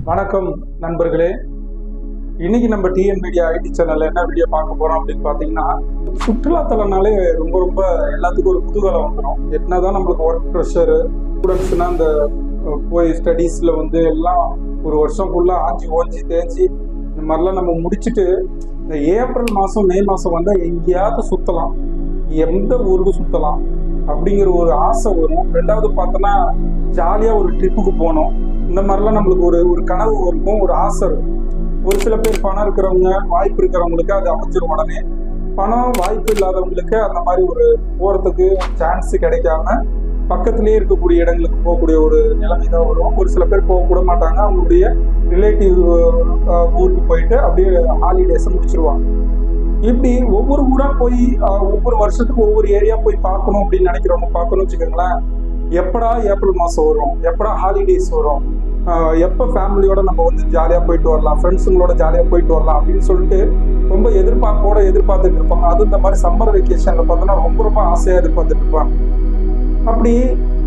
வணக்கம் நண்பர்களே. இன்னைக்கு நம்ம டிஎன் மீடியா ஐடி சேனல்ல என்ன வீடியோ பார்க்க போறோம் அப்படின்னு பாத்தீங்கன்னா, சுற்றுலாத்தலம்னாலே ரொம்ப ரொம்ப எல்லாத்துக்கும் ஒரு குதூகலம் வந்துடும். என்னதான் நம்மளுக்கு ஒர்க் ப்ரெஷர் ஸ்டூடெண்ட்ஸ்னா அந்த போய் ஸ்டடீஸ்ல எல்லாம் ஒரு வருஷம் ஃபுல்லா ஆஞ்சி ஓஞ்சி தேய்ச்சி இந்த மாதிரிலாம் நம்ம முடிச்சுட்டு இந்த ஏப்ரல் மாதம் மே மாதம் வந்தால் எங்கேயாவது சுற்றலாம், எந்த ஊருக்கு சுற்றலாம் அப்படிங்கிற ஒரு ஆசை வரும். ரெண்டாவது பார்த்தோன்னா ஜாலியாக ஒரு ட்ரிப்புக்கு போகணும். இந்த மாதிரிலாம் நம்மளுக்கு ஒரு கனவு இருக்கும், ஒரு ஆசை இருக்கும். ஒரு சில பேர் பணம் இருக்கிறவங்க, வாய்ப்பு இருக்கிறவங்களுக்கு அது அமைச்சிடும் உடனே. பணம் வாய்ப்பு இல்லாதவங்களுக்கு அந்த மாதிரி ஒரு போகிறதுக்கு சான்ஸ் கிடைக்காம பக்கத்துலேயே இருக்கக்கூடிய இடங்களுக்கு போகக்கூடிய ஒரு நிலைமை தான் வரும். ஒரு சில பேர் போக கூட மாட்டாங்க, அவங்களுடைய ரிலேட்டிவ் ஊருக்கு போயிட்டு அப்படியே ஹாலிடேஸை முடிச்சிருவாங்க. இப்படி ஒவ்வொரு ஊரா போய் ஒவ்வொரு வருஷத்துக்கு ஒவ்வொரு ஏரியா போய் பார்க்கணும் அப்படின்னு நினைக்கிறவங்க பார்க்கணும்னு வச்சுக்கோங்களேன். எப்படா ஏப்ரல் மாதம் வரும், எப்படா ஹாலிடேஸ் வரும், எப்போ ஃபேமிலியோட நம்ம ஜாலியாக போயிட்டு வரலாம், ஃப்ரெண்ட்ஸுங்களோட ஜாலியாக போயிட்டு வரலாம் அப்படின்னு சொல்லிட்டு ரொம்ப எதிர்பார்த்துட்டு இருப்பாங்க. அது இந்த மாதிரி சம்மர் வெக்கேஷனில் பார்த்தோன்னா ரொம்ப ரொம்ப ஆசையாக எதிர்பார்த்துட்டு இருப்பாங்க. அப்படி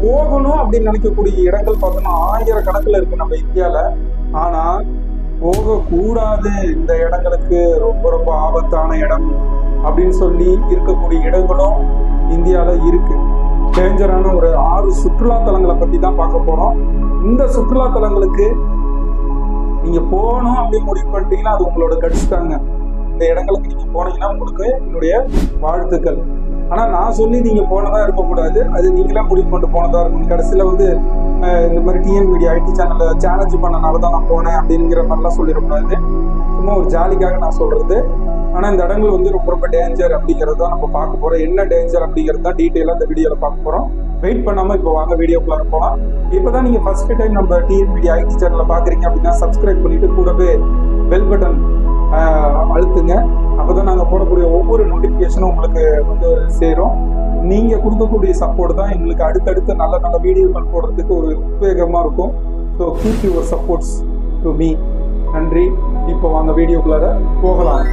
போகணும் அப்படின்னு நினைக்கக்கூடிய இடங்கள் பார்த்தோன்னா ஆயிரக்கணக்கில் இருக்கு நம்ம இந்தியாவில். ஆனால் போகக்கூடாது, இந்த இடங்களுக்கு ரொம்ப ரொம்ப ஆபத்தான இடம் அப்படின்னு சொல்லி இருக்கக்கூடிய இடங்களும் இந்தியாவில் இருக்கு. டேஞ்சரான ஒரு 6 சுற்றுலா தலங்களை பற்றி தான் பார்க்க போறோம். இந்த சுற்றுலா தலங்களுக்கு நீங்க போகணும் அப்படின்னு முடிவு பண்ணிட்டீங்கன்னா அது உங்களோட கட்ஸ் தாங்க. இந்த இடங்களுக்கு நீங்க போனீங்கன்னா உங்களுக்கு என்னுடைய வாழ்த்துக்கள். ஆனா நான் சொல்லி நீங்க போனதா இருக்கக்கூடாது, அது நீங்களா முடிவு பண்ணிட்டு போனதா இருக்கணும். கடைசியில இந்த மாதிரி டிஎன் மீடியா ஐடி சேனல்ல சேலஞ்ச் பண்ணனால தான் நான் போனேன் அப்படிங்கிற மாதிரிலாம் சொல்லிடக்கூடாது. சும்மா ஒரு ஜாலிக்காக நான் சொல்றது. ஆனால் இந்த இடங்கள் ரொம்ப ரொம்ப டேஞ்சர் அப்படிங்கிறது தான் நம்ம பார்க்க போகிறோம். என்ன டேஞ்சர் அப்படிங்கிறது தான் டீட்டெயிலாக இந்த வீடியோவில் பார்க்க போகிறோம். வெயிட் பண்ணாமல் இப்போ வாங்க வீடியோக்குள்ள போகலாம். இப்போ தான் நீங்கள் ஃபர்ஸ்ட் டைம் நம்ம டிஎன் மீடியா ஐடி சேனலில் பார்க்குறீங்க அப்படின்னா சப்ஸ்கிரைப் பண்ணிட்டு கூடவே பெல் பட்டன் அழுத்துங்க. அப்போ தான் நாங்கள் போடக்கூடிய ஒவ்வொரு நோட்டிஃபிகேஷனும் உங்களுக்கு சேரும். நீங்கள் கொடுக்கக்கூடிய சப்போர்ட் தான் எங்களுக்கு அடுத்தடுத்து நல்ல நல்ல வீடியோக்கள் போடுறதுக்கு ஒரு உத்வேகமாக இருக்கும். So keep your supports to me. நன்றி. இப்போ வாங்க வீடியோக்குள்ளார போகலாம்.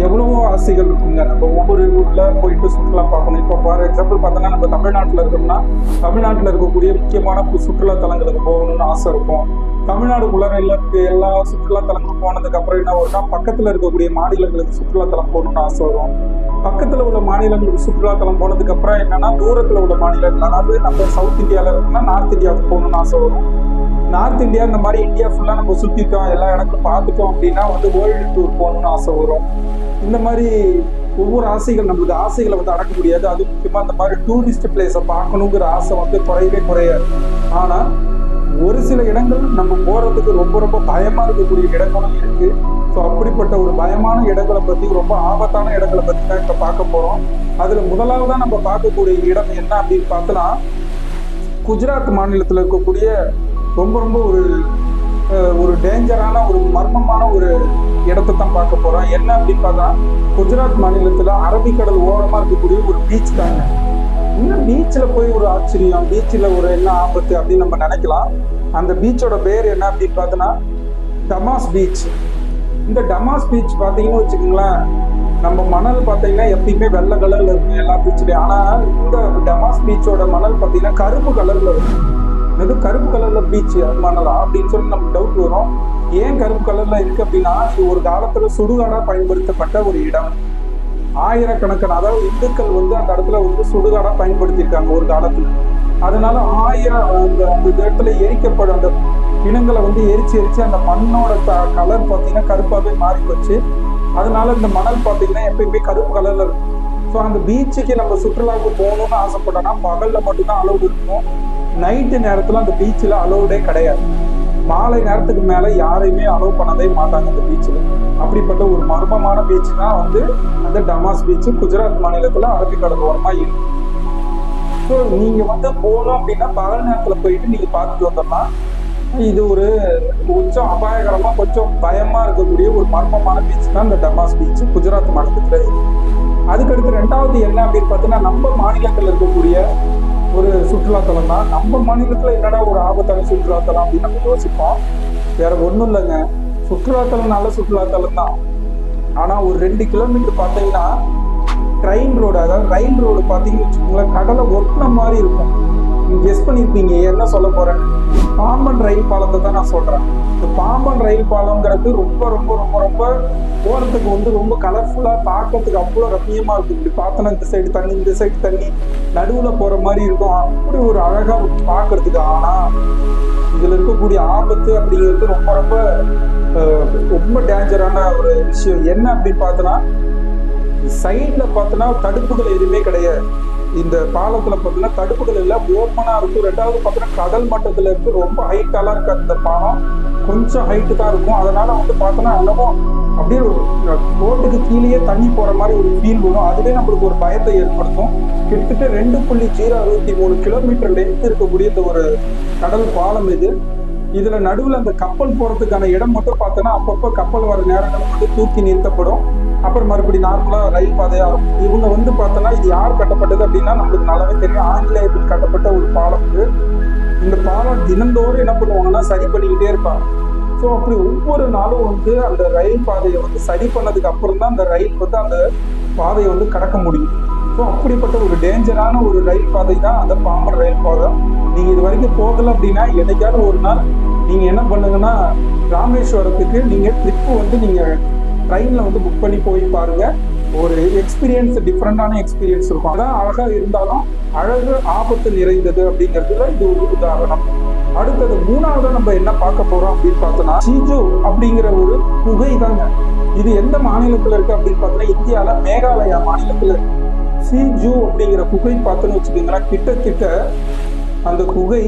எவ்வளவோ ஆசைகள் இருக்குங்க. நம்ம ஒவ்வொரு ஊர்ல போயிட்டு சுற்றுலா பார்க்கணும். இப்போ ஃபார் எக்ஸாம்பிள் பார்த்தோன்னா நம்ம தமிழ்நாட்டில் இருக்கோம்னா தமிழ்நாட்டில் இருக்கக்கூடிய முக்கியமான சுற்றுலா தலங்களுக்கு போகணும்னு ஆசை இருக்கும். தமிழ்நாடுக்குள்ளார எல்லா சுற்றுலா தலங்களும் போனதுக்கு அப்புறம் என்ன வரும்னா பக்கத்துல இருக்கக்கூடிய மாநிலங்களுக்கு சுற்றுலா தலம் போகணும்னு ஆசை வரும். பக்கத்துல உள்ள மாநிலங்களுக்கு சுற்றுலா தலம் போனதுக்கு அப்புறம் என்னன்னா தூரத்துல உள்ள மாநிலங்கள், அதாவது நம்ம சவுத் இந்தியாவில் இருக்குன்னா நார்த் இந்தியாவுக்கு போகணும்னு ஆசை வரும். நார்த் இந்தியா இந்த மாதிரி இந்தியா ஃபுல்லா நம்ம சுத்திட்டோம், எல்லா இடங்களும் பார்த்துட்டோம் அப்படின்னா வேர்ல்டு டூர் போகணும்னு ஆசை வரும். இந்த மாதிரி ஒவ்வொரு ஆசைகள் நம்மளுக்கு ஆசைகளை அடக்க முடியாது. அது முக்கியமா இந்த மாதிரி டூரிஸ்ட் பிளேஸை பார்க்கணுங்கிற ஆசை குறையவே குறையாது. ஆனா ஒரு சில இடங்கள் நம்ம போறதுக்கு ரொம்ப ரொம்ப பயமா இருக்கக்கூடிய இடங்களும் இருக்கு. ஸோ அப்படிப்பட்ட ஒரு பயமான இடங்களை பத்தி, ரொம்ப ஆபத்தான இடங்களை பத்தி தான் இப்ப பார்க்க போறோம். அதுல முதலாவதா நம்ம பார்க்கக்கூடிய இடம் என்ன அப்படின்னு பார்த்தோன்னா குஜராத் மாநிலத்தில் இருக்கக்கூடிய ரொம்ப ரொம்ப ஒரு டேஞ்சரான ஒரு மர்மமான ஒரு இடத்தை தான் பார்க்க போறோம். என்ன அப்படின்னு பார்த்தா குஜராத் மாநிலத்துல அரபிக்கடல் ஓரமா இருக்கக்கூடிய ஒரு பீச் தாங்க. இன்னும் பீச்சில் போய் ஒரு ஆச்சரியம், பீச்சில் என்ன ஆபத்து அப்படின்னு நம்ம நினைக்கலாம். அந்த பீச்சோட பேர் என்ன அப்படின்னு பார்த்தோன்னா டமாஸ் பீச். இந்த டமாஸ் பீச் பார்த்தீங்கன்னு வச்சுக்கோங்களேன், நம்ம மணல் பார்த்தீங்கன்னா எப்பயுமே வெள்ளை கலர்ல இருக்கும் எல்லா பீச்லயும். ஆனா இந்த டமாஸ் பீச்சோட மணல் பார்த்தீங்கன்னா கருப்பு கலர்ல இருக்கும். இது கருப்பு கலர்ல பீச் மணலா அப்படின்னு சொல்லி நமக்கு டவுட் வரும். ஏன் கருப்பு கலர்ல இருக்கு அப்படின்னா இது ஒரு காலத்துல சுடுகாடா பயன்படுத்தப்பட்ட ஒரு இடம். ஆயிரக்கணக்கான, அதாவது இந்துக்கள் அந்த இடத்துல சுடுகாடா பயன்படுத்தியிருக்காங்க ஒரு காலத்துல. அதனால அந்த இடத்துல எரிக்கப்படும் அந்த இனங்களை எரிச்சு அந்த மண்ணோட கலர் பார்த்தீங்கன்னா கருப்பாவே மாறி போச்சு. அதனால இந்த மணல் பார்த்தீங்கன்னா எப்பயுமே கருப்பு கலர்ல இருக்கும். ஸோ அந்த பீச்சுக்கு நம்ம சுற்றுலாவுக்கு போகணும்னு ஆசைப்பட்டோம்னா பகல்ல மட்டும்தான் அலோடு இருக்கும். நைட்டு நேரத்துல அந்த பீச்சில் அலோடே கிடையாது. மாலை நேரத்துக்கு மேல யாரையுமே அலோவ் பண்ணவே மாட்டாங்க அந்த பீச்சில். அப்படிப்பட்ட ஒரு மர்மமான பீச் தான் அந்த டமாஸ் பீச் குஜராத் மாநிலத்துல அரபிக்கடல் ஓரமா இருக்கு. ஸோ நீங்க போகணும் அப்படின்னா பகல் நேரத்துல போயிட்டு நீங்க பார்த்துட்டு வந்தோம்னா இது கொஞ்சம் அபாயகரமா கொஞ்சம் பயமா இருக்கக்கூடிய ஒரு மர்மமான பீச் தான் இந்த டமாஸ் பீச் குஜராத் மாநிலத்துல இருக்கு. அதுக்கடுத்து ரெண்டாவது என்ன அப்படின்னு பார்த்தீங்கன்னா நம்ம மாநிலத்தில் இருக்கக்கூடிய ஒரு சுற்றுலாத்தலம் தான். நம்ம மாநிலத்துல என்னடா ஒரு ஆபத்தான சுற்றுலாத்தலம் அப்படின்னு நம்ம யோசிப்போம். வேற ஒன்றும் இல்லைங்க, சுற்றுலாத்தலம் நல்ல சுற்றுலாத்தலம் தான். ஆனா ஒரு 2 கிலோமீட்டர் பார்த்தீங்கன்னா ட்ரெயின் ரோடு, அதாவது ரயில் ரோடு பார்த்தீங்கன்னு வச்சுக்கோங்களேன், கடலை ஒட்டின மாதிரி இருக்கும். கெஸ் பண்ணியிருப்பீங்க என்ன சொல்ல போறேன்னு. பாம்பன் ரயில் பாலத்தை தான் நான் சொல்றேன். இந்த பாம்பன் ரயில் பாலம்ங்கிறது ரொம்ப ரொம்ப ரொம்ப ரொம்ப போறதுக்கு வந்து ரொம்ப கலர்ஃபுல்லா, பார்க்கறதுக்கு அவ்வளோ ரம்மியமா இருக்கும். இப்படி பார்த்தோன்னா இந்த சைடு தண்ணி, இந்த சைடு தண்ணி, நடுவுல போற மாதிரி இருக்கும். அப்படி ஒரு அழகா பார்க்கறதுக்கு. ஆனா இதுல இருக்கக்கூடிய ஆபத்து அப்படிங்கிறது ரொம்ப ரொம்ப ரொம்ப டேஞ்சரான ஒரு விஷயம். என்ன அப்படின்னு பார்த்தோன்னா, சைட்ல பார்த்தோன்னா தடுப்புகள் எதுவுமே கிடையாது. இந்த பாலத்துல பார்த்தீங்கன்னா தடுப்புகள் எல்லாம் ஓப்பனா இருக்கும். ரெண்டாவது பார்த்தீங்கன்னா கடல் மட்டத்துல இருக்கு. ரொம்ப ஹைட்டாலாம் இருக்காது இந்த பாலம், கொஞ்சம் ஹைட்டு தான் இருக்கும். அதனால வந்து பார்த்தோன்னா எல்லாமும் அப்படியே ரோட்டுக்கு கீழேயே தண்ணி போற மாதிரி ஒரு ஃபீல் வரும். அதுவே நம்மளுக்கு ஒரு பயத்தை ஏற்படுத்தும். கிட்டத்தட்ட 2.063 கிலோமீட்டர் லென்த் இருக்கக்கூடிய இந்த ஒரு கடல் பாலம் இது. இதுல நடுவில் அந்த கப்பல் போறதுக்கான இடம் மட்டும் பார்த்தோன்னா அப்பப்போ கப்பல் வர நேரங்கள் மட்டும் தூக்கி நிறுத்தப்படும். அப்புறம் மறுபடியும் நார்மலா ரயில் பாதையா இருக்கும். இவங்க வந்து பார்த்தோன்னா இது யார் கட்டப்பட்டது அப்படின்னா நம்மளுக்கு நல்லாவே தெரியும். ஆங்கிலேயர்கள் கட்டப்பட்ட ஒரு பாலம் இது. இந்த பாலம் தினந்தோறும் என்ன பண்ணுவாங்கன்னா சரி பண்ணிக்கிட்டே இருப்பாங்க. ஸோ அப்படி ஒவ்வொரு நாளும் வந்து அந்த ரயில் பாதையை வந்து சரி பண்ணதுக்கு அப்புறம் தான் அந்த ரயில் வந்து அந்த பாதையை வந்து கடக்க முடியும். ஸோ அப்படிப்பட்ட ஒரு டேஞ்சரான ஒரு ரயில் பாதை தான் அந்த பாம்பன் ரயில் பாதை. நீங்க இது வரைக்கும் போகல அப்படின்னா என்னைக்காவது ஒரு நாள் நீங்க என்ன பண்ணுங்கன்னா ராமேஸ்வரத்துக்கு நீங்க ட்ரிப்பு வந்து நீங்க ட்ரெயினில் வந்து புக் பண்ணி போய் பாருங்க. ஒரு எக்ஸ்பீரியன்ஸ், டிஃப்ரெண்டான எக்ஸ்பீரியன்ஸ் இருக்கும். அதான் அழகா இருந்தாலும் அழகு ஆபத்து நிறைந்தது அப்படிங்கிறதுல இது ஒரு உதாரணம். அடுத்தது மூணாவது நம்ம என்ன பார்க்க போறோம் அப்படின்னு பார்த்தோம்னா சிஜு அப்படிங்கிற ஒரு குகை தாங்க. இது எந்த மாநிலத்துல இருக்கு அப்படின்னு பார்த்தோம்னா இந்தியால மேகாலயா மாநிலத்துல இருக்கு. சிஜு அப்படிங்கிற குகை பார்த்தோன்னு வச்சுக்கோங்களேன், கிட்டத்தட்ட அந்த குகை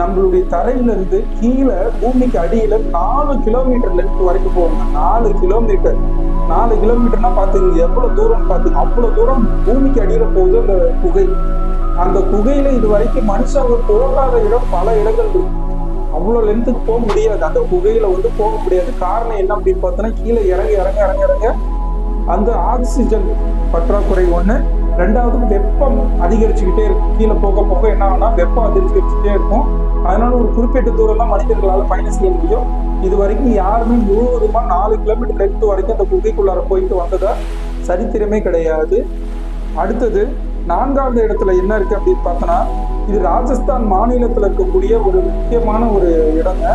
நம்மளுடைய தரையில இருந்து கீழே பூமிக்கு அடியில 4 கிலோமீட்டர் லென்த் வரைக்கும் போவாங்க. 4 கிலோமீட்டர். 4 கிலோமீட்டர்னா பாத்துங்க எவ்வளவு தூரம் பாத்துங்க. அவ்வளவு தூரம் பூமிக்கு அடியில போகுது அந்த குகை. அந்த குகையில இது வரைக்கும் மனுஷங்க போகாத இடம் பல இடங்கள் இருக்கு. அவ்வளவு லென்த்துக்கு போக முடியாது, அந்த குகையில வந்து போக முடியாது. காரணம் என்ன அப்படின்னு பார்த்தோன்னா கீழே இறங்க இறங்க இறங்க இறங்க அந்த ஆக்சிஜன் பற்றாக்குறை ஒண்ணு, ரெண்டாவது வெப்பம் அதிகரிச்சுக்கிட்டே இருக்கும். கீழே போக போக என்ன ஆகுனா வெப்பம் அதிகரிச்சுக்கிட்டே இருக்கும். அதனால ஒரு குறிப்பிட்ட தூரம் தான் மனிதர்களால் பயணம் செய்ய முடியும். இது வரைக்கும் யாருமே முழுவதுமா 4 கிலோமீட்டர் லென்த் வரைக்கும் அந்த குகைக்குள்ளார போயிட்டு வந்ததா சரித்திரமே கிடையாது. அடுத்தது 4வது இடத்துல என்ன இருக்கு அப்படின்னு பார்த்தோன்னா இது ராஜஸ்தான் மாநிலத்துல இருக்கக்கூடிய ஒரு முக்கியமான ஒரு இடங்க.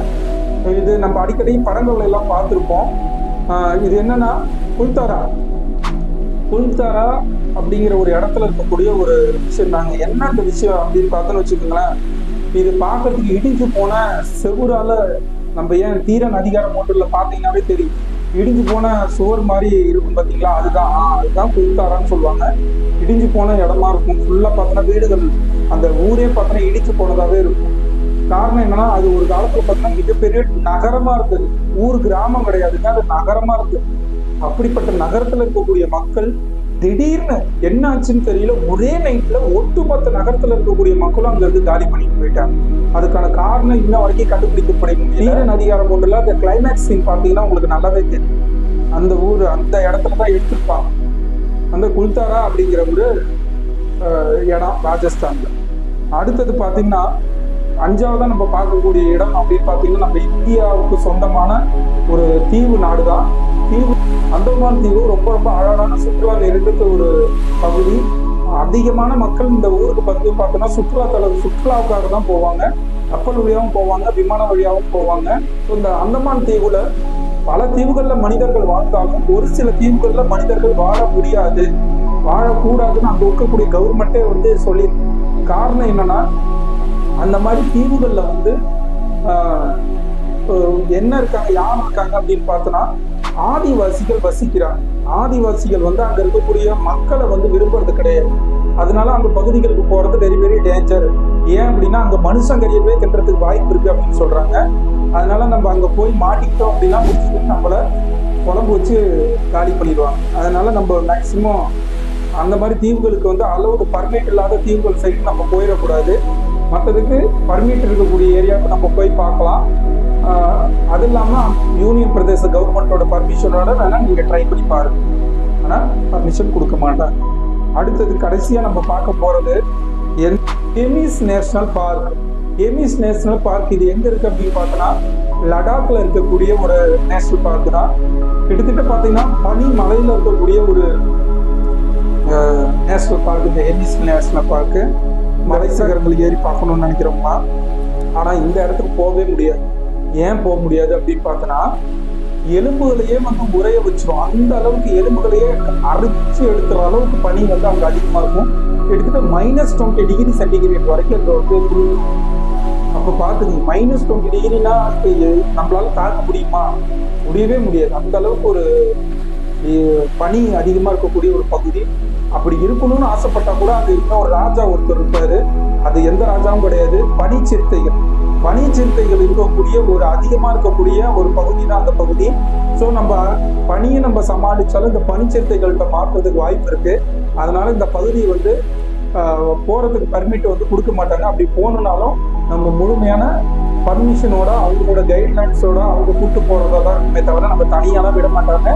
இது நம்ம அடிக்கடி படங்கள் எல்லாம் பார்த்துருப்போம். இது என்னன்னா குல்தாரா அப்படிங்கிற ஒரு இடத்துல இருக்கக்கூடிய ஒரு விஷயம் தாங்க. என்ன அந்த விஷயம் அப்படின்னு பார்த்தோன்னு வச்சுக்கோங்களேன், இது பார்க்கறதுக்கு இடிஞ்சு போன செவுரால, நம்ம ஏன் தீரன் அதிகாரம் ஒன்றுல பார்த்தீங்கன்னாவே தெரியும், இடிஞ்சு போன சுவர் மாதிரி இருக்கும் பார்த்தீங்களா, அதுதான் குல்தாரான்னு சொல்லுவாங்க. இடிஞ்சு போன இடமா இருக்கும். ஃபுல்லா பார்த்தோன்னா வீடுகள், அந்த ஊரே பார்த்தோன்னா இடிச்சு போனதாவே இருக்கும். காரணம் என்னன்னா அது ஒரு காலத்துல பார்த்தோன்னா மிகப்பெரிய நகரமா இருக்குது. ஊர் கிராமம் கிடையாதுங்க, அது நகரமா இருக்கு. அப்படிப்பட்ட நகரத்துல இருக்கக்கூடிய மக்கள் திடீர்னு என்ன ஆச்சுன்னு தெரியல, ஒரே நைட்ல ஒட்டுமொத்த நகரத்துல இருக்கக்கூடிய மக்களும் அங்க இருந்து காலி பண்ணிட்டு போயிட்டாங்க. அதுக்கான காரணம் இன்ன வரைக்கும் கண்டுபிடிக்கப்படும். தீரன் அதிகாரம் ஒன்றுல அந்த கிளைமேக்ஸ் சீன் பார்த்தீங்கன்னா உங்களுக்கு நல்லாவே தெரியும். அந்த ஊர் அந்த இடத்துலதான் எடுத்திருப்பாங்க அந்த குல்தாரா அப்படிங்கிற ஒரு இடம் ராஜஸ்தான்ல. அடுத்தது பாத்தீங்கன்னா 5வதா நம்ம பார்க்கக்கூடிய இடம் அப்படின்னு பார்த்தீங்கன்னா நம்ம இந்தியாவுக்கு சொந்தமான ஒரு தீவு நாடு தான். அந்தமான் தீவு ரொம்ப ரொம்ப அழகான சுற்றுலா நிறைந்த ஒரு பகுதி. அதிகமான மக்கள் இந்த ஊருக்கு வந்து பார்த்தோன்னா சுற்றுலாவுக்காக தான் போவாங்க. கப்பல் வழியாகவும் போவாங்க, விமான வழியாகவும் போவாங்க. இந்த அந்தமான் தீவுல பல தீவுகள்ல மனிதர்கள் வாழ்ந்தாலும் ஒரு சில தீவுகள்ல மனிதர்கள் வாழ முடியாது, வாழக்கூடாதுன்னு அங்க இருக்கக்கூடிய கவர்மெண்ட்டே வந்து சொல்லி. காரணம் என்னன்னா அந்த மாதிரி தீவுகள்ல வந்து என்ன இருக்காங்க, யார் இருக்காங்க அப்படின்னு பார்த்தோன்னா ஆதிவாசிகள் வசிக்கிறாங்க. ஆதிவாசிகள் வந்து அங்க இருக்கக்கூடிய மக்களை வந்து விரும்புறது கிடையாது. அதனால அந்த பகுதிகளுக்கு போறது வெரி வெரி டேஞ்சர். ஏன் அப்படின்னா அங்க மனுஷங்கரியவே தின்றதுக்கு வாய்ப்பு இருக்கு அப்படின்னு சொல்றாங்க. அதனால நம்ம அங்க போய் மாட்டிக்கிட்டோம் அப்படின்னா நம்மள குழம்பு வச்சு காலி பண்ணிடுவாங்க. அதனால நம்ம மேக்சிமம் அந்த மாதிரி தீவுகளுக்கு வந்து அளவுக்கு பர்மிட் இல்லாத தீவுகள் சைடு நம்ம போயிடக்கூடாது. மற்றதுக்கு பர்மிட் இருக்கக்கூடிய ஏரியாவுக்கு நம்ம போய் பார்க்கலாம். அது இல்லாமல் யூனியன் பிரதேச கவர்மெண்டோட பர்மிஷனோட வேணா நீங்கள் ட்ரை பண்ணி பாருங்க. ஆனால் பர்மிஷன் கொடுக்க மாட்டாங்க. அடுத்தது கடைசியாக நம்ம பார்க்க போகிறது Hemis national park. Hemis national park இது எங்கே இருக்குது அப்படின்னு பார்த்தோன்னா லடாக்ல இருக்கக்கூடிய ஒரு நேஷனல் பார்க் தான். கிட்டத்தட்ட பார்த்தீங்கன்னா பனி மலையில் இருக்கக்கூடிய ஒரு நேஷனல் பார்க் இந்த ஹெமிஸ் நேஷனல் பார்க்கு. மலை சிகரங்கள் ஏறி பார்க்கணும்னு நினைக்கிறோம்னா, ஆனால் இந்த இடத்துக்கு போகவே முடியாது. ஏன் போக முடியாது அப்படின்னு பார்த்தோன்னா, எலும்புகளையே உரைய வச்சிடும். அந்த அளவுக்கு எலும்புகளையே அரைச்சு எடுக்கிற அளவுக்கு பனி அங்கே அதிகமாக இருக்கும். கிட்டத்தட்ட -20 டிகிரி சென்டிகிரேட் வரைக்கும் அங்கே அப்போ பார்த்துங்க, -20 டிகிரினா நம்மளால தாக்க முடியுமா? முடியவே முடியாது. அந்த அளவுக்கு ஒரு பனி அதிகமாக இருக்கக்கூடிய ஒரு பகுதி. அப்படி இருக்கணும்னு ஆசைப்பட்டா கூட அங்கே இன்னும் ஒரு ராஜா ஒருத்தர் இருப்பாரு. அது எந்த ராஜாவும் கிடையாது, பனிச்சிறுத்தைகள். பனிச்சிறுத்தைகள் இருக்கக்கூடிய ஒரு அதிகமாக இருக்கக்கூடிய ஒரு பகுதி தான் அந்த பகுதி. ஸோ நம்ம பனியை நம்ம சமாளித்தாலும் இந்த பனிச்சிறுத்தைகள்கிட்ட மாற்றுறதுக்கு வாய்ப்பு இருக்கு. அதனால இந்த பகுதியை போகிறதுக்கு பர்மிட் கொடுக்க மாட்டாங்க. அப்படி போகணுன்னாலும் நம்ம முழுமையான பர்மிஷனோட அவங்களோட கைட்லைன்ஸோட அவங்க கூப்பிட்டு போகிறதா தான் இருக்குமே தவிர நம்ம தனியாலாம் விட மாட்டாங்க.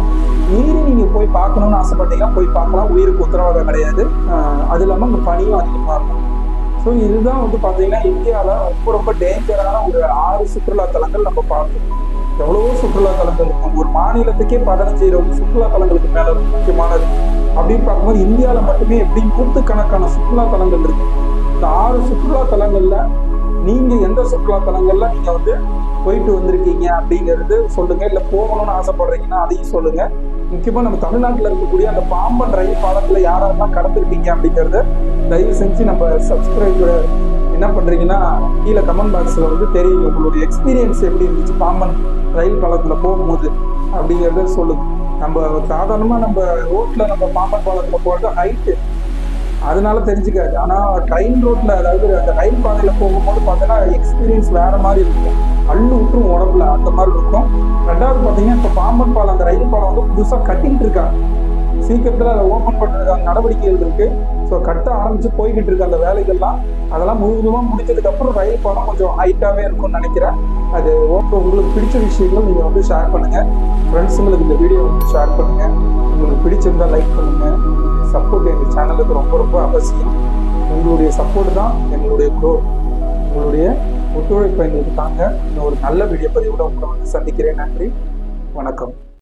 மீறி நீங்கள் போய் பார்க்கணுன்னு ஆசைப்பட்டீங்கன்னா போய் பார்க்கலாம். உயிருக்கு உத்தரவாதம் கிடையாது. அது இல்லாமல் இந்த பனியும் அதிகமாக இருக்கும். ஸோ இதுதான் பார்த்தீங்கன்னா இந்தியாவில் ரொம்ப ரொம்ப டேஞ்சரான ஒரு 6 சுற்றுலா தலங்கள் நம்ம பார்க்கணும். எவ்வளவோ சுற்றுலா தலங்கள் இருக்கும். ஒரு மாநிலத்துக்கே 15-20 சுற்றுலா தலங்களுக்கு மேலே முக்கியமானது அப்படின்னு பார்க்கும்போது இந்தியாவில் மட்டுமே எப்படி 100கணக்கான சுற்றுலா தலங்கள் இருக்கு. இந்த 6 சுற்றுலா தலங்கள்ல நீங்க எந்த சுற்றுலா தலங்கள்ல நீங்க போயிட்டு வந்திருக்கீங்க அப்படிங்கிறது சொல்லுங்க. இல்லை போகணும்னு ஆசைப்படுறீங்கன்னா அதையும் சொல்லுங்க. முக்கியமா நம்ம தமிழ்நாட்டில் இருக்கக்கூடிய அந்த பாம்பன் ரயில் பாலத்துல யாரெல்லாம் கடந்திருக்கீங்க அப்படிங்கிறத தயவு செஞ்சு நம்ம சப்ஸ்கிரைபர் என்ன பண்றீங்கன்னா கீழே கமெண்ட் பாக்ஸ்ல தெரியும் உங்களுடைய எக்ஸ்பீரியன்ஸ் எப்படி இருந்துச்சு பாம்பன் ரயில் பாலத்துல போகும்போது அப்படிங்கிறத சொல்லுங்க. நம்ம சாதாரணமா நம்ம ரோட்ல நம்ம பாம்பன் பாலத்துல போறது ஹைட்டு, அதனால தெரிஞ்சுக்காது. ஆனால் ட்ரெயின் ரோட்ல, அதாவது அந்த ரயில் பாதையில் போகும்போது பார்த்தீங்கன்னா எக்ஸ்பீரியன்ஸ் வேற மாதிரி இருக்கும். அள்ளு விட்டுரும் உடம்புல, அந்த மாதிரி இருக்கும். ரெண்டாவது பார்த்தீங்கன்னா இப்போ பாம்பன் பாலம், அந்த ரயில் பாலம் புதுசாக கட்டிக்கிட்டு இருக்காங்க. சீக்கிரத்தில் அதை ஓப்பன் பண்ணுறதுக்கான நடவடிக்கைகள் இருக்கு. ஸோ கட்ட ஆரம்பிச்சு போய்கிட்டு இருக்கு அந்த வேலைகள்லாம். அதெல்லாம் முழுவதுமாக முடிச்சதுக்கப்புறம் ரயில் பாலம் கொஞ்சம் ஹைட்டாகவே இருக்கும்னு நினைக்கிறேன். அது உங்களுக்கு பிடிச்ச விஷயங்கள் நீங்கள் ஷேர் பண்ணுங்க. ஃப்ரெண்ட்ஸுங்களுக்கு இந்த வீடியோ ஷேர் பண்ணுங்க. உங்களுக்கு பிடிச்சிருந்தா லைக் பண்ணுங்க. சப்போர்ட் எங்கள் சேனலுக்கு ரொம்ப ரொம்ப அவசியம். உங்களுடைய சப்போர்ட் தான் எங்களுடைய க்ரோத். உங்களுடைய ஒத்துழைப்பு எங்களுக்கு தாங்க. இன்னும் ஒரு நல்ல வீடியோ பதிவோட உங்களை சந்திக்கிறேன். நன்றி, வணக்கம்.